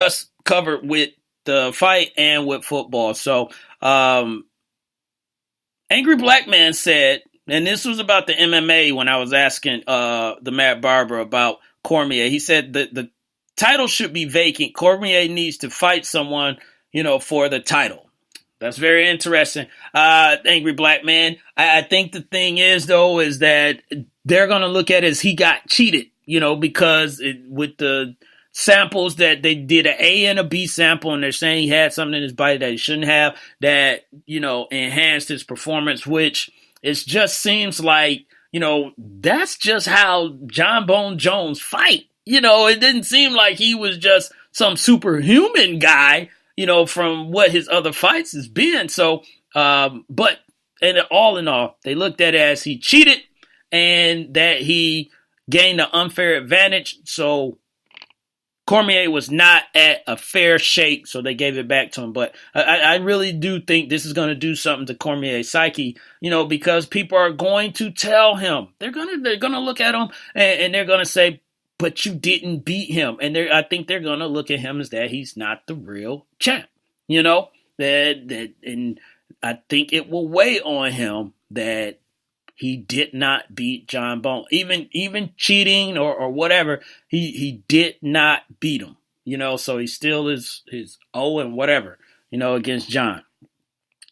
us covered with the fight and with football. So, Angry Black Man said, and this was about the MMA when I was asking the Mad Barber about Cormier. He said that the title should be vacant. Cormier needs to fight someone, for the title. That's very interesting. Angry Black Man. I think the thing is, though, is that they're going to look at it as he got cheated, because with the samples that they did an A and a B sample, and they're saying he had something in his body that he shouldn't have that, enhanced his performance, which it just seems like, that's just how John Bone Jones fight. It didn't seem like he was just some superhuman guy, from what his other fights has been. So, but and all in all, they looked at it as he cheated and that he gained an unfair advantage. So Cormier was not at a fair shake, so they gave it back to him. But I really do think this is going to do something to Cormier's psyche, because people are going to tell him. They're gonna look at him and they're gonna say, "But you didn't beat him." And I think they're gonna look at him as that he's not the real champ. And I think it will weigh on him that he did not beat John Bone. Even cheating or whatever, he did not beat him. So he still is his 0 and whatever, against John.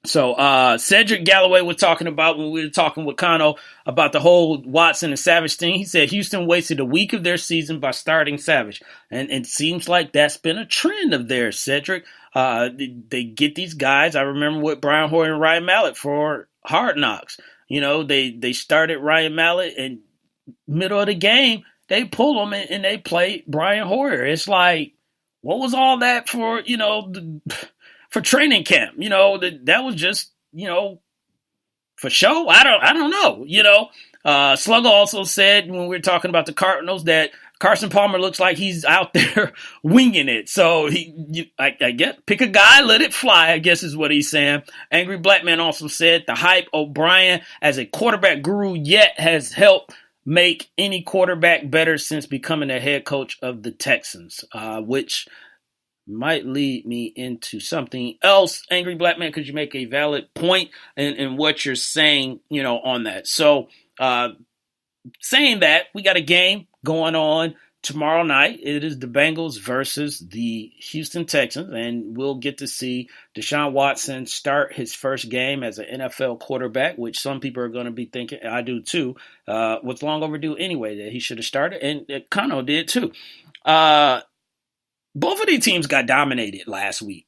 So Cedric Galloway was talking about when we were talking with Kano about the whole Watson and Savage thing. He said Houston wasted a week of their season by starting Savage. And it seems like that's been a trend of theirs, Cedric. They get these guys. I remember with Brian Hoyer and Ryan Mallett for Hard Knocks. They started Ryan Mallett and middle of the game, they pull him and they play Brian Hoyer. It's like, what was all that for, for training camp? That was just, for show. I don't know, Slugger also said when we were talking about the Cardinals that Carson Palmer looks like he's out there winging it. So I guess pick a guy, let it fly, I guess is what he's saying. Angry Black Man also said the hype O'Brien as a quarterback guru yet has helped make any quarterback better since becoming the head coach of the Texans, which might lead me into something else. Angry Black Man, could you make a valid point in what you're saying, on that? So, saying that, we got a game going on tomorrow night. It is the Bengals versus the Houston Texans, and we'll get to see Deshaun Watson start his first game as an NFL quarterback, which some people are going to be thinking, I do too, was long overdue anyway, that he should have started, and Kano did too. Both of these teams got dominated last week.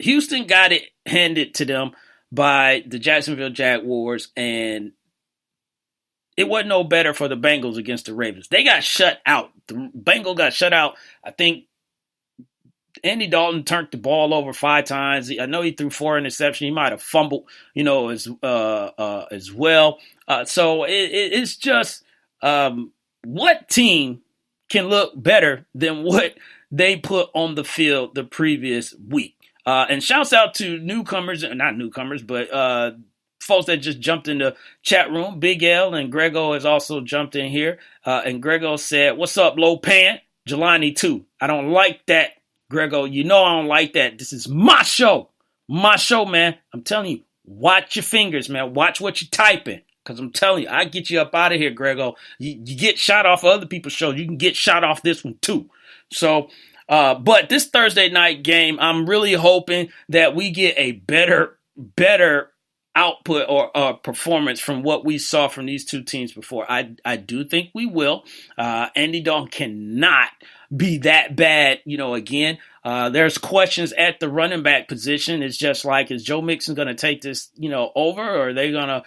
Houston got it handed to them by the Jacksonville Jaguars, and it wasn't no better for the Bengals against the Ravens. They got shut out. The Bengals got shut out. I think Andy Dalton turned the ball over 5 times. I know he threw 4 interceptions. He might have fumbled, as well. So it's just what team can look better than what they put on the field the previous week. And shouts out to newcomers, not newcomers, but folks that just jumped in the chat room. Big L and Grego has also jumped in here. And Grego said, "What's up, Low Pan? Jelani too. I don't like that, Grego. I don't like that. This is my show. My show, man. I'm telling you, watch your fingers, man. Watch what you're typing. Because I'm telling you, I get you up out of here, Grego. You get shot off of other people's shows. You can get shot off this one too. So, but this Thursday night game, I'm really hoping that we get a better output or performance from what we saw from these two teams before. I do think we will. Andy Dalton cannot be that bad, again. There's questions at the running back position. It's just like, is Joe Mixon going to take this, over, or are they going to,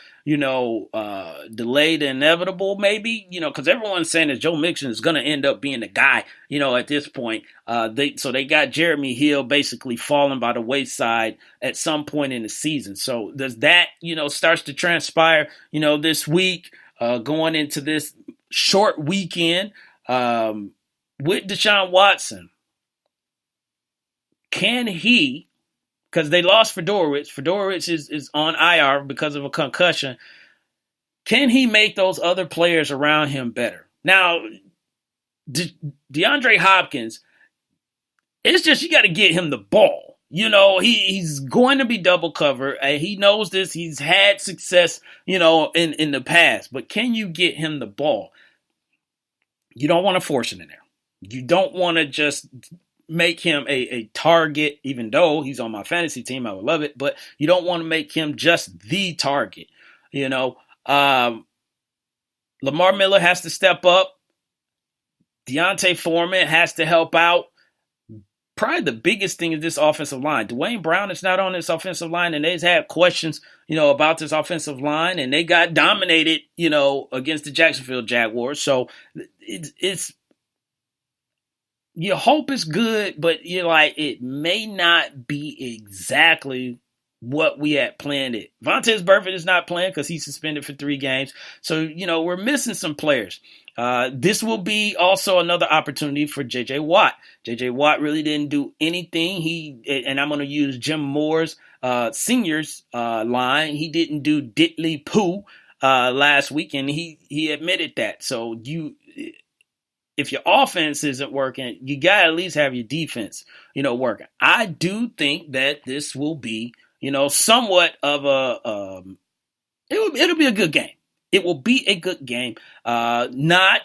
delay the inevitable maybe, because everyone's saying that Joe Mixon is going to end up being the guy, at this point. So they got Jeremy Hill basically falling by the wayside at some point in the season. So does that, starts to transpire, this week, going into this short weekend, with Deshaun Watson? Can he, because they lost Fedorowicz. Fedorowicz is on IR because of a concussion. Can he make those other players around him better? Now, DeAndre Hopkins, It's just you got to get him the ball. He's going to be double covered. He knows this. He's had success, in the past. But can you get him the ball? You don't want to force it in there. You don't want to just make him a target, even though he's on my fantasy team. I would love it. But you don't want to make him just the target. Lamar Miller has to step up. Deontay Foreman has to help out. Probably the biggest thing is this offensive line. Dwayne Brown is not on this offensive line, and they've had questions, about this offensive line, and they got dominated, against the Jacksonville Jaguars. So it's you hope it's good, but you're like, it may not be exactly what we had planned it. Vontaze Burfict is not playing because he's suspended for 3 games. So, we're missing some players. This will be also another opportunity for J.J. Watt. J.J. Watt really didn't do anything. And I'm going to use Jim Moore's seniors line. He didn't do diddly poo last week, and he admitted that. So if your offense isn't working, you got to at least have your defense, working. I do think that this will be, somewhat of it'll be a good game. It will be a good game. Not,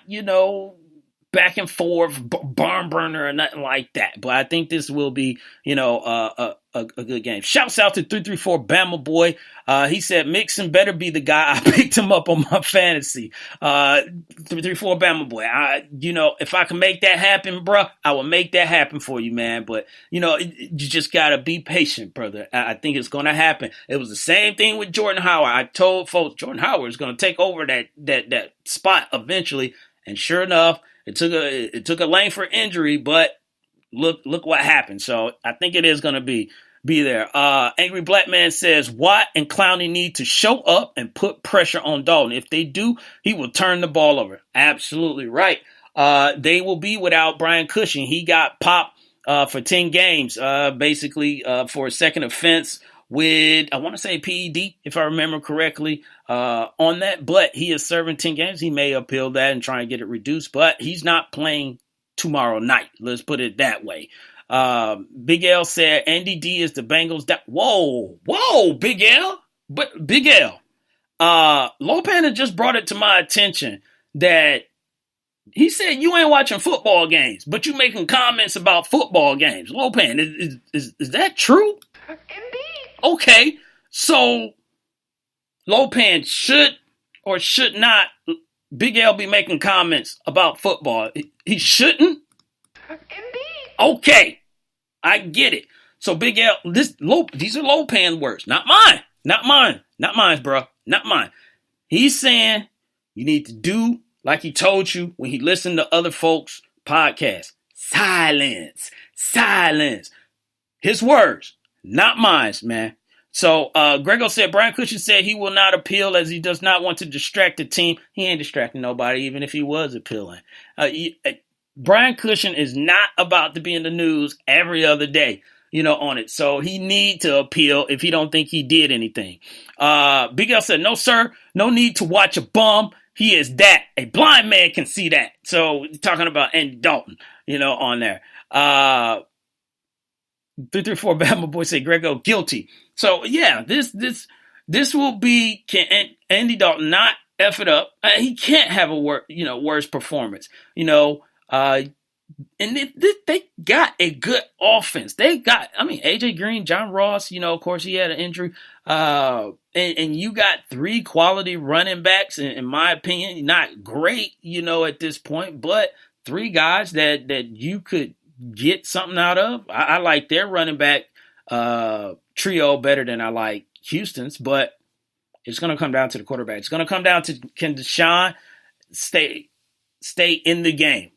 back and forth, barn burner or nothing like that. But I think this will be, a good game. Shouts out to 334 Bama Boy. He said Mixon better be the guy. I picked him up on my fantasy. 334 Bama Boy. If I can make that happen, bro, I will make that happen for you, man. But, you just got to be patient, brother. I think it's going to happen. It was the same thing with Jordan Howard. I told folks Jordan Howard is going to take over that spot eventually. And sure enough, it took a Langford injury, but look what happened. So I think it is going to be there. Angry Black Man says Watt and Clowney need to show up and put pressure on Dalton. If they do, he will turn the ball over. Absolutely right. They will be without Brian Cushing. He got popped for 10 games, basically for a second offense with, I want to say PED, if I remember correctly, on that. But he is serving 10 games. He may appeal that and try and get it reduced, but he's not playing tomorrow night. Let's put it that way. Big L said Andy D is the Bengals. Whoa, Big L. But Big L, Lopan just brought it to my attention that he said you ain't watching football games, but you making comments about football games. Lopan, is that true? Indeed. Okay, so Lopan should or should not Big L be making comments about football? He shouldn't? Indeed. Okay, I get it. So Big L, these are Lopan words, not mine, bro, not mine. He's saying you need to do like he told you when he listened to other folks' podcasts. Silence. His words. Not mine, man. So Grego said Brian Cushing said he will not appeal as he does not want to distract the team. He ain't distracting nobody, even if he was appealing. Brian Cushing is not about to be in the news every other day, on it. So he need to appeal if he don't think he did anything. Big L said, no, sir, no need to watch a bum. He is that. A blind man can see that. So talking about Andy Dalton, on there. 334 Bama Boy say Grego guilty. So yeah, this will be, can Andy Dalton not F it up? He can't have a worse performance. And they got a good offense. They got, AJ Green, John Ross, of course he had an injury. And you got 3 quality running backs, in my opinion, not great, at this point, but 3 guys that you could get something out of. I like their running back trio better than I like Houston's, but it's going to come down to the quarterback. It's going to come down to can Deshaun stay in the game,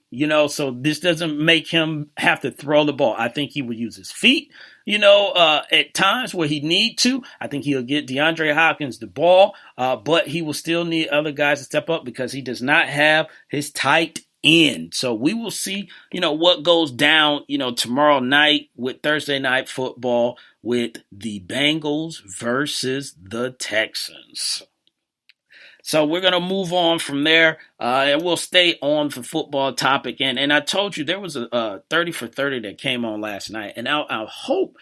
so this doesn't make him have to throw the ball. I think he would use his feet, at times where he need to. I think he'll get DeAndre Hopkins the ball, but he will still need other guys to step up because he does not have his tight end. So we will see, what goes down, tomorrow night with Thursday night football with the Bengals versus the Texans. So we're going to move on from there, and we'll stay on the football topic. And I told you there was a 30 for 30 that came on last night, and I hope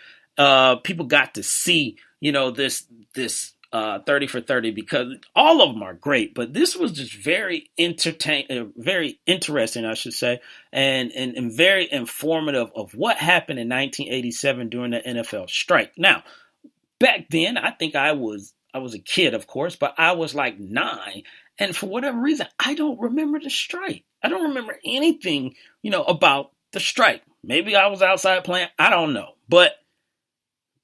people got to see, this 30 for 30, because all of them are great, but this was just very very interesting, I should say, and very informative of what happened in 1987 during the NFL strike. Now, back then, I think I was a kid, of course, but I was like 9, and for whatever reason, I don't remember the strike. I don't remember anything, about the strike. Maybe I was outside playing. I don't know, but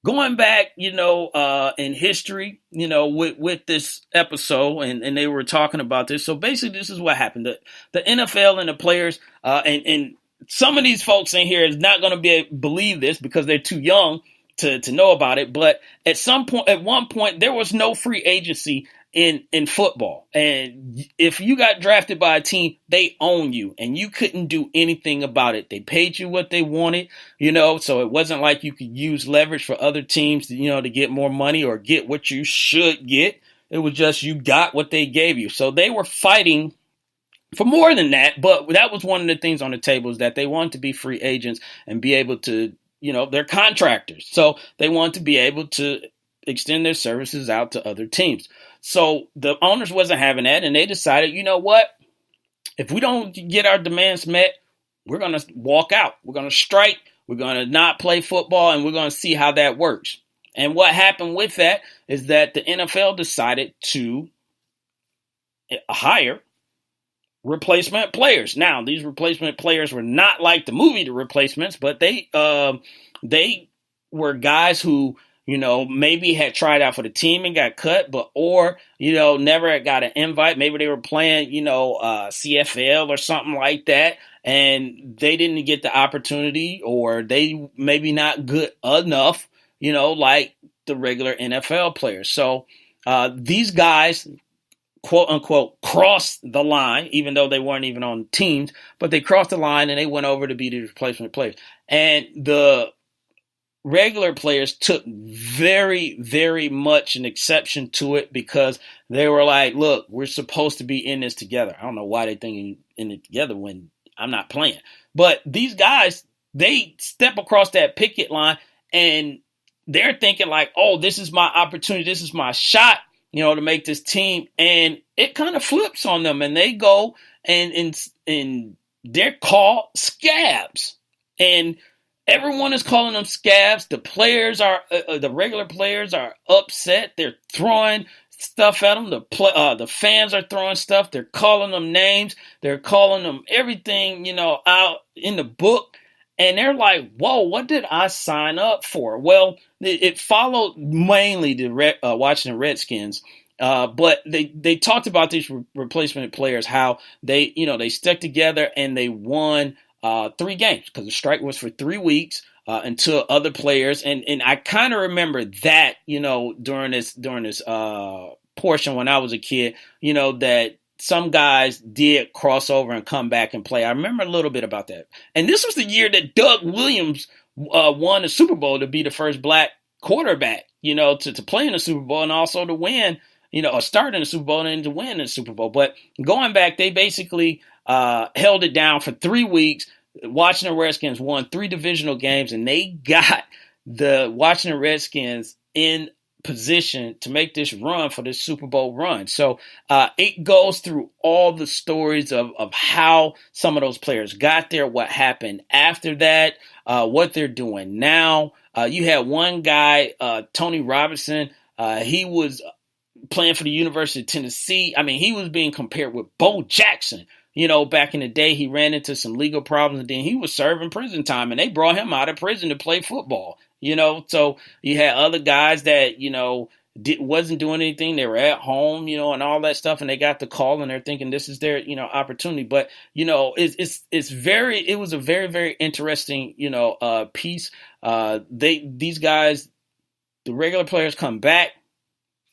going back, in history, with this episode, and they were talking about this. So basically, this is what happened. The NFL and the players, and some of these folks in here is not going to believe this because they're too young to know about it. But at one point, there was no free agency in football. And if you got drafted by a team, they own you, and you couldn't do anything about it. They paid you what they wanted, so it wasn't like you could use leverage for other teams to get more money or get what you should get. It was just you got what they gave you. So they were fighting for more than that, but that was one of the things on the table, is that they wanted to be free agents and be able to, they're contractors. So they want to be able to extend their services out to other teams. So the owners wasn't having that, and they decided, you know what? If we don't get our demands met, we're going to walk out. We're going to strike. We're going to not play football, and we're going to see how that works. And what happened with that is that the NFL decided to hire replacement players. Now, these replacement players were not like the movie The Replacements, but they were guys who, maybe had tried out for the team and got cut, or never had got an invite. Maybe they were playing, CFL or something like that, and they didn't get the opportunity, or they maybe not good enough, like the regular NFL players. So these guys, quote unquote, crossed the line, even though they weren't even on teams, but they crossed the line and they went over to be the replacement players. And the regular players took very, very much an exception to it, because they were like, look, we're supposed to be in this together. I don't know why they're thinking in it together when I'm not playing. But these guys, they step across that picket line and they're thinking like, oh, this is my opportunity. This is my shot, to make this team. And it kind of flips on them, and they go and they're called Scabs. And everyone is calling them Scabs. The players are, the regular players are upset. They're throwing stuff at them. The fans are throwing stuff. They're calling them names. They're calling them everything, out in the book. And they're like, whoa, what did I sign up for? Well, it followed mainly the Washington Redskins. But they talked about these replacement players, how they stuck together and they won 3 games, because the strike was for 3 weeks until other players. And I kind of remember that, during this portion when I was a kid, that some guys did cross over and come back and play. I remember a little bit about that. And this was the year that Doug Williams won the Super Bowl, to be the first black quarterback, to play in the Super Bowl, and also to win, or start in the Super Bowl and to win the Super Bowl. But going back, they basically held it down for 3 weeks. Washington Redskins won 3 divisional games, and they got the Washington Redskins in position to make this run for this Super Bowl run. So it goes through all the stories of how some of those players got there, what happened after that, what they're doing now. You had one guy, Tony Robinson. He was playing for the University of Tennessee. I mean, he was being compared with Bo Jackson. Back in the day, he ran into some legal problems, and then he was serving prison time, and they brought him out of prison to play football. So you had other guys that, wasn't doing anything. They were at home, and all that stuff, and they got the call, and they're thinking this is their, opportunity. But, it was a very, very interesting, piece. These guys, the regular players come back,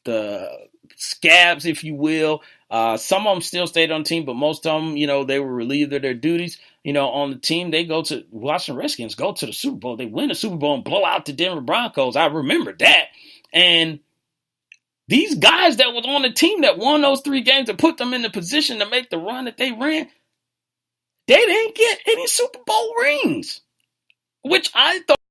the Scabs, if you will. Some of them still stayed on the team, but most of them, they were relieved of their duties, on the team. They go to Washington Redskins, go to the Super Bowl. They win the Super Bowl and blow out the Denver Broncos. I remember that. And these guys that was on the team that won those 3 games and put them in the position to make the run that they ran, they didn't get any Super Bowl rings, which I thought